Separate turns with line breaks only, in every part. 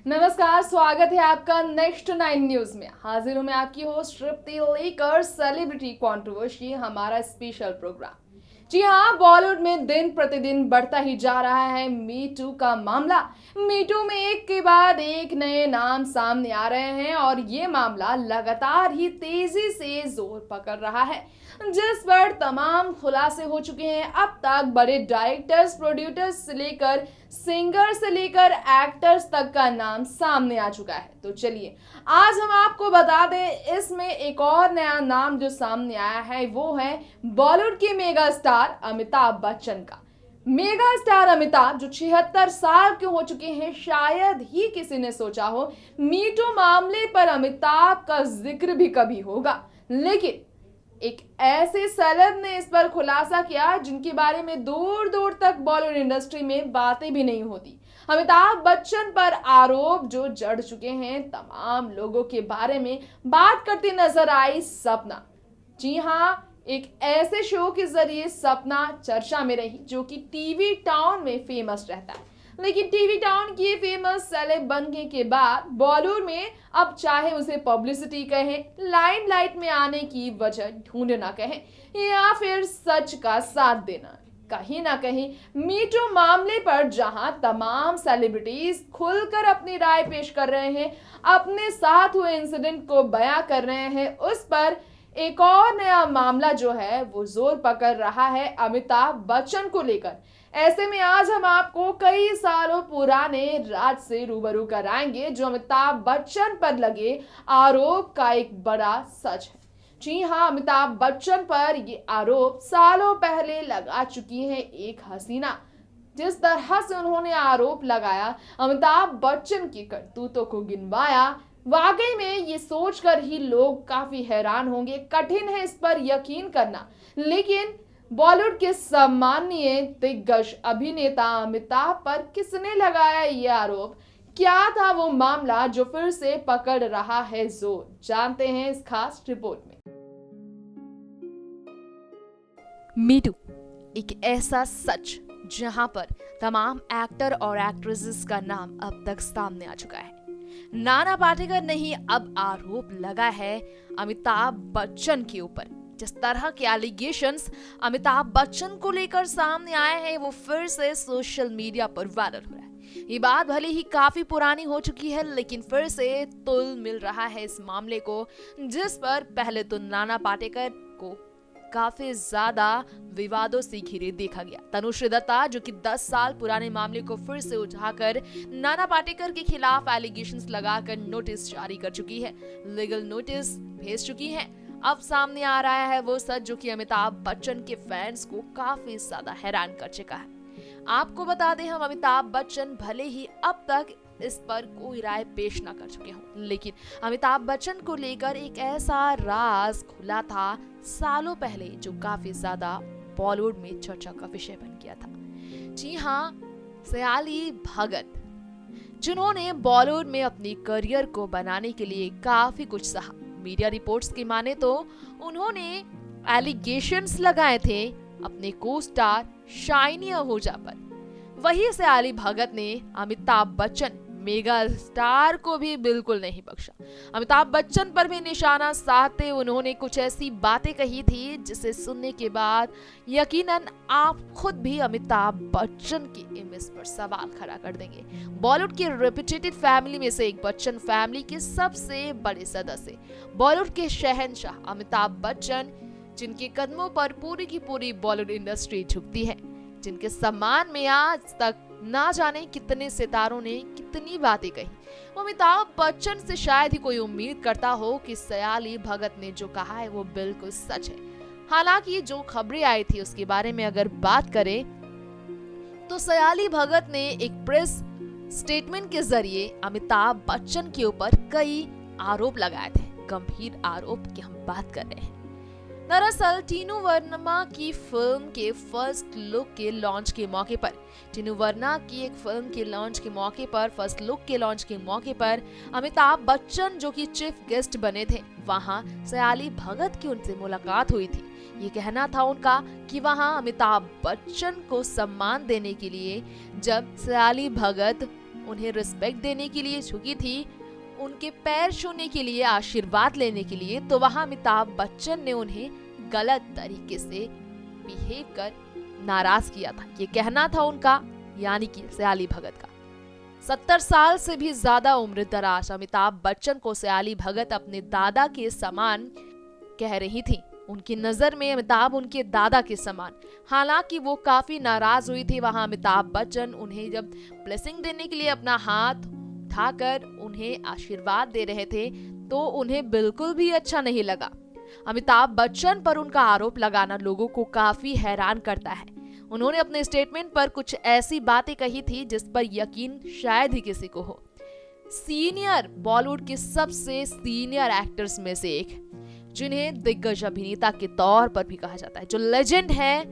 नमस्कार, स्वागत है आपका नेक्स्ट 9 न्यूज में। हाजिर हूं मैं आपकी होस्ट तृप्ति लेकर सेलिब्रिटी कंट्रोवर्सी, हमारा स्पेशल प्रोग्राम। जी हाँ, बॉलीवुड में दिन प्रतिदिन बढ़ता ही जा रहा है मी टू का मामला। मी टू में एक के बाद एक नए नाम सामने आ रहे हैं और ये मामला लगातार ही तेजी से जोर पकड़ रहा है, जिस पर तमाम खुलासे हो चुके हैं। अब तक बड़े डायरेक्टर्स, प्रोड्यूसर्स से लेकर सिंगर से लेकर एक्टर्स तक का नाम सामने आ चुका है। तो चलिए आज हम आपको बता दें, इसमें एक और नया नाम जो सामने आया है वो है बॉलीवुड के मेगा स्टार अमिताभ बच्चन का। मेगा स्टार अमिताभ जो 76 साल के हो चुके हैं, शायद ही किसी ने सोचा हो मी टू मामले पर अमिताभ का जिक्र भी कभी होगा, लेकिन एक ऐसे सेलेब ने इस पर खुलासा किया जिनके बारे में दूर दूर तक बॉलीवुड इंडस्ट्री में बातें भी नहीं होती। अमिताभ बच्चन पर आरोप जो जड़ चुके हैं, तमाम लोगों के बारे में बात करती नजर आई सपना। जी हाँ, एक ऐसे शो के जरिए सपना चर्चा में रही जो कि टीवी टाउन में फेमस रहता है, लेकिन टीवी टाउन की फेमस सेलेब बनने के बाद बॉलीवुड में अब चाहे उसे पब्लिसिटी कहें, लाइमलाइट में आने की वजह ढूंढना कहें या फिर सच का साथ देना, कहीं ना कहीं मी टू मामले पर जहां तमाम सेलिब्रिटीज खुलकर अपनी राय पेश कर रहे हैं, अपने साथ हुए इंसिडेंट को बयां कर रहे हैं, उस पर एक और नया मामला जो है वो जोर पकड़ रहा है अमिताभ बच्चन को लेकर। ऐसे में आज हम आपको कई सालों पुराने राज से रूबरू कराएंगे जो अमिताभ बच्चन पर लगे आरोप का एक बड़ा सच है। जी हाँ, अमिताभ बच्चन पर ये आरोप सालों पहले लगा चुकी है एक हसीना। जिस तरह से उन्होंने आरोप लगाया, अमिताभ बच्चन की करतूतों को गिनवाया, वाकई में ये सोचकर ही लोग काफी हैरान होंगे। कठिन है इस पर यकीन करना, लेकिन बॉलीवुड के सम्मानीय दिग्गज अभिनेता अमिताभ पर किसने लगाया ये आरोप? क्या था वो मामला जो फिर से पकड़ रहा है जोर? जानते हैं इस खास रिपोर्ट में।
मी टू एक ऐसा सच जहां पर तमाम एक्टर और एक्ट्रेसेस का नाम अब तक सामने आ चुका है। नाना पाटेकर ने ही अब आरोप लगा है अमिताभ बच्चन के ऊपर। जिस तरह के एलिगेशंस अमिताभ बच्चन को लेकर सामने आए हैं वो फिर से सोशल मीडिया पर वायरल हो रहा है। ये बात भले ही काफी पुरानी हो चुकी है, लेकिन फिर से तुल मिल रहा है इस मामले को, जिस पर पहले तो नाना पाटेकर को काफी ज्यादा विवादों से घिरे देखा गया। तनुश्री दत्ता जो कि 10 साल पुराने मामले को फिर से उठाकर नाना पाटेकर के खिलाफ एलिगेशंस लगाकर नोटिस जारी कर चुकी है, लीगल नोटिस भेज चुकी है। अब सामने आ रहा है वो सच जो कि अमिताभ बच्चन के फैंस को काफी ज्यादा हैरान कर चुका है। आपको बता दें, हम अमिताभ बच्चन भले ही अब तक इस पर कोई राय पेश ना कर चुके हों, लेकिन अमिताभ बच्चन को लेकर एक ऐसा राज खुला था सालों पहले जो काफी ज्यादा बॉलीवुड में चर्चा का विषय बन गया था। जी हाँ, सयाली भगत जिन्होंने बॉलीवुड में अपनी करियर को बनाने के लिए काफी कुछ सहा। मीडिया रिपोर्ट्स की माने तो उन्होंने एलिगेशंस लगाए थे अपने को स्टार शाइनी आहूजा पर। वही सयाली भगत ने अमिताभ बच्चन मेगा स्टार को भी बिल्कुल नहीं बख्शा। अमिताभ बच्चन पर भी निशाना साधते उन्होंने कुछ ऐसी बातें कही थी जिसे सुनने के बाद यकीनन आप खुद भी अमिताभ बच्चन की इमेज पर सवाल खड़ा कर देंगे। बॉलीवुड की रेप्यूटेड फैमिली में से एक बच्चन फैमिली के सबसे बड़े सदस्य, बॉलीवुड के शहंशाह अमिताभ बच्चन, जिनके कदमों पर पूरी की पूरी बॉलीवुड इंडस्ट्री झुकती है, जिनके सम्मान में आज तक ना जाने कितने सितारों ने कितनी बातें कही। अमिताभ बच्चन से शायद ही कोई उम्मीद करता हो कि सयाली भगत ने जो कहा है वो बिल्कुल सच है। हालांकि जो खबरें आई थी उसके बारे में अगर बात करें तो सयाली भगत ने एक प्रेस स्टेटमेंट के जरिए अमिताभ बच्चन के ऊपर कई आरोप लगाए थे। गंभीर आरोप की हम बात कर रहे हैं। दरअसल टीनू वर्मा की फिल्म के फर्स्ट लुक के लॉन्च के मौके पर फर्स्ट लुक के लॉन्च के मौके पर अमिताभ बच्चन जो कि चीफ गेस्ट बने थे, वहां सयाली भगत की उनसे मुलाकात हुई थी। ये कहना था उनका कि वहां अमिताभ बच्चन को सम्मान देने के लिए जब सयाली भगत उन्हें रिस्पेक्ट देने के लिए झुकी थी, उनके पैर छूने के लिए, आशीर्वाद लेने के लिए, तो वहां अमिताभ बच्चन ने उन्हें गलत तरीके से बिहेव कर नाराज किया था। ये कहना था उनका, यानी कि सयाली भगत का। 70 साल से भी ज्यादा उम्र दराज अमिताभ बच्चन को सयाली भगत अपने दादा के समान कह रही थी। उनकी नजर में अमिताभ उनके दादा के समान। हालांकि वो काफी नाराज हुई थी। वहां अमिताभ बच्चन उन्हें जब ब्लेसिंग देने के लिए अपना हाथ उठाकर उन्हें आशीर्वाद दे रहे थे तो उन्हें बिल्कुल भी अच्छा नहीं लगा। अमिताभ बच्चन पर उनका आरोप लगाना लोगों को काफी हैरान करता है। उन्होंने अपने स्टेटमेंट पर कुछ ऐसी बातें कही थी जिस पर यकीन शायद ही किसी को हो। सीनियर बॉलीवुड के सबसे सीनियर एक्टर्स में से एक, जिन्हें दिग्गज अभिनेता के तौर पर भी कहा जाता है, जो लेजेंड है,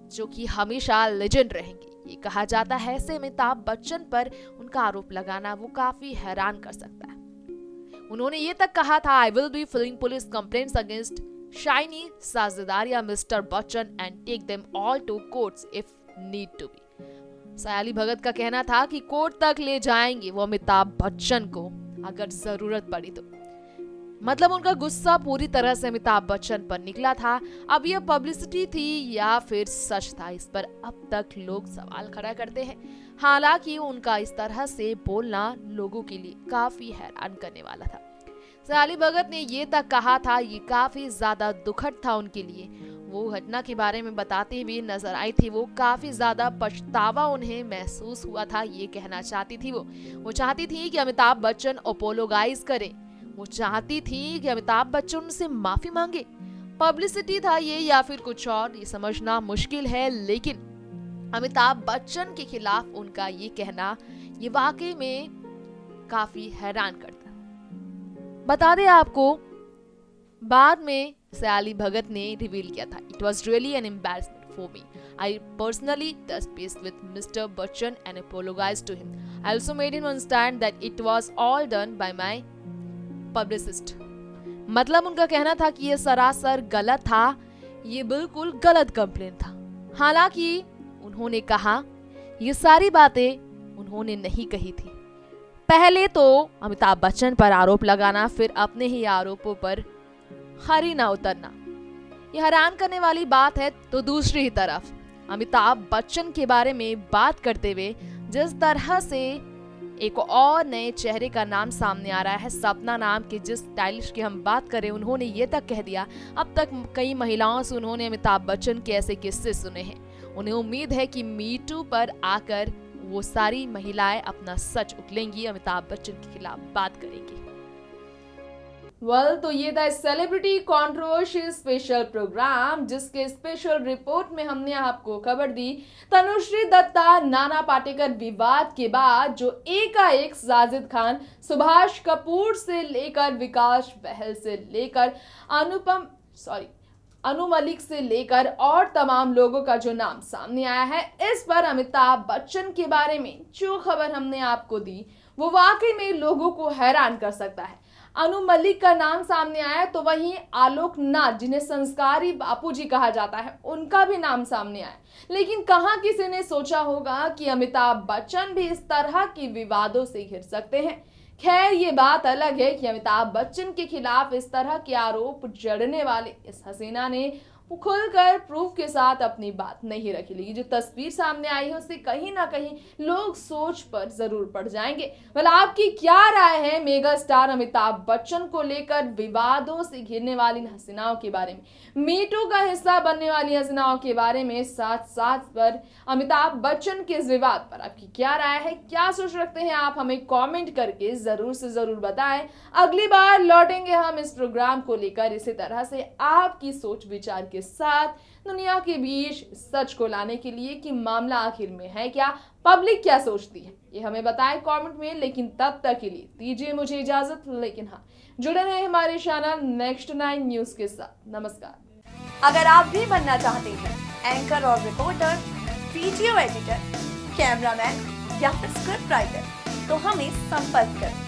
जो कि हमेशा लेजेंड रहेंगे, ये कहा जाता है, ऐसे अमिताभ बच्चन पर उनका आरोप लगाना वो काफी हैरान कर सकता है। उन्होंने ये तक कहा था, I will be filing police complaints against Shiny साझेदारिया mister Bachchan and take them all to courts if need to be. Sayali Bhagat का कहना था कि कोर्ट तक ले जाएंगे वो अमिताभ बच्चन को अगर जरूरत पड़ी तो। मतलब उनका गुस्सा पूरी तरह से अमिताभ बच्चन पर निकला था। अब यह पब्लिसिटी थी या फिर सच था, इस पर अब तक लोग सवाल खड़ा करते हैं। हालांकि उनका इस तरह से बोलना लोगों के लिए काफी हैरान करने वाला था। सयाली भगत ने ये तक कहा था, ये काफी ज्यादा दुखद था उनके लिए। वो घटना के बारे में बताते हुए नजर आई थी। वो काफी ज्यादा पछतावा उन्हें महसूस हुआ था, ये कहना चाहती थी। वो चाहती थी कि अमिताभ बच्चन अपोलोगाइज करें। वो चाहती थी कि अमिताभ बच्चन उनसे माफी मांगे। पब्लिसिटी था ये या फिर कुछ और, ये समझना मुश्किल है, लेकिन अमिताभ बच्चन के खिलाफ उनका ये कहना ये वाकई में काफी हैरान करता है। बता दें आपको, बाद में सयाली भगत ने रिवील किया था, it was really an embarrassment for me. I personally touched base with Mr. Bachchan and apologized to him. I also made him understand that it was all done by my publicist. मतलब उनका कहना था कि ये सरासर गलत था, ये बिल्कुल गलत कंप्लेन था. हालांकि उन्होंने कहा ये सारी बातें उन्होंने नहीं कही थी. पहले तो अमिताभ बच्चन पर आरोप लगाना, फिर अपने ही आरोपों पर खरी ना उतरना, ये हैरान करने वाली बात है. तो दूसरी ही तरफ अमिताभ बच्चन के बारे में बात करते हुए जिस तरह से एक और नए चेहरे का नाम सामने आ रहा है, सपना नाम के जिस स्टाइलिश की हम बात करें, उन्होंने ये तक कह दिया, अब तक कई महिलाओं से उन्होंने अमिताभ बच्चन के ऐसे किस्से सुने हैं. उन्हें उम्मीद है कि मी टू पर आकर वो सारी महिलाएं अपना सच उगलेंगी, अमिताभ बच्चन के खिलाफ बात करेंगी.
तो ये था सेलिब्रिटी कंट्रोवर्सी स्पेशल प्रोग्राम, जिसके स्पेशल रिपोर्ट में हमने आपको खबर दी तनुश्री दत्ता नाना पाटेकर विवाद के बाद जो एकाएक साजिद खान, सुभाष कपूर से लेकर विकास बहल से लेकर अनु मलिक से लेकर और तमाम लोगों का जो नाम सामने आया है, इस पर अमिताभ बच्चन के बारे में जो खबर हमने आपको दी वो वाकई में लोगों को हैरान कर सकता है. अनु मलिक का नाम सामने आया तो वहीं आलोक नाथ, जिन्हें संस्कारी बापूजी कहा जाता है, उनका भी नाम सामने आया. लेकिन कहां किसी ने सोचा होगा कि अमिताभ बच्चन भी इस तरह के विवादों से घिर सकते हैं. खैर, ये बात अलग है कि अमिताभ बच्चन के खिलाफ इस तरह के आरोप जड़ने वाले इस हसीना ने खुलकर प्रूफ के साथ अपनी बात नहीं रखी. लेकिन जो तस्वीर सामने आई है उससे कहीं ना कहीं लोग सोच पर जरूर पड़ जाएंगे. आपकी क्या राय है मेगा स्टार अमिताभ बच्चन को लेकर विवादों से घिरने वाली हसीनाओं के बारे में, मी टू का हिस्सा बनने वाली हसीनाओं के बारे में, साथ साथ पर अमिताभ बच्चन के इस विवाद पर आपकी क्या राय है, क्या सोच रखते हैं आप, हमें कॉमेंट करके जरूर से जरूर बताएं. अगली बार लौटेंगे हम इस प्रोग्राम को लेकर इसी तरह से आपकी सोच विचार के साथ दुनिया के बीच सच को लाने के लिए कि मामला आखिर में है क्या, पब्लिक क्या सोचती है, ये हमें बताएं कमेंट में. लेकिन तब तक के लिए दीजिए मुझे इजाजत. लेकिन हाँ, जुड़े रहे हमारे चैनल नेक्स्ट 9 न्यूज के साथ. नमस्कार.
अगर आप भी बनना चाहते हैं एंकर और रिपोर्टर, वीडियो एडिटर, कैमरामैन या फिर स्क्रिप्ट राइटर, तो हमें संपर्क करें.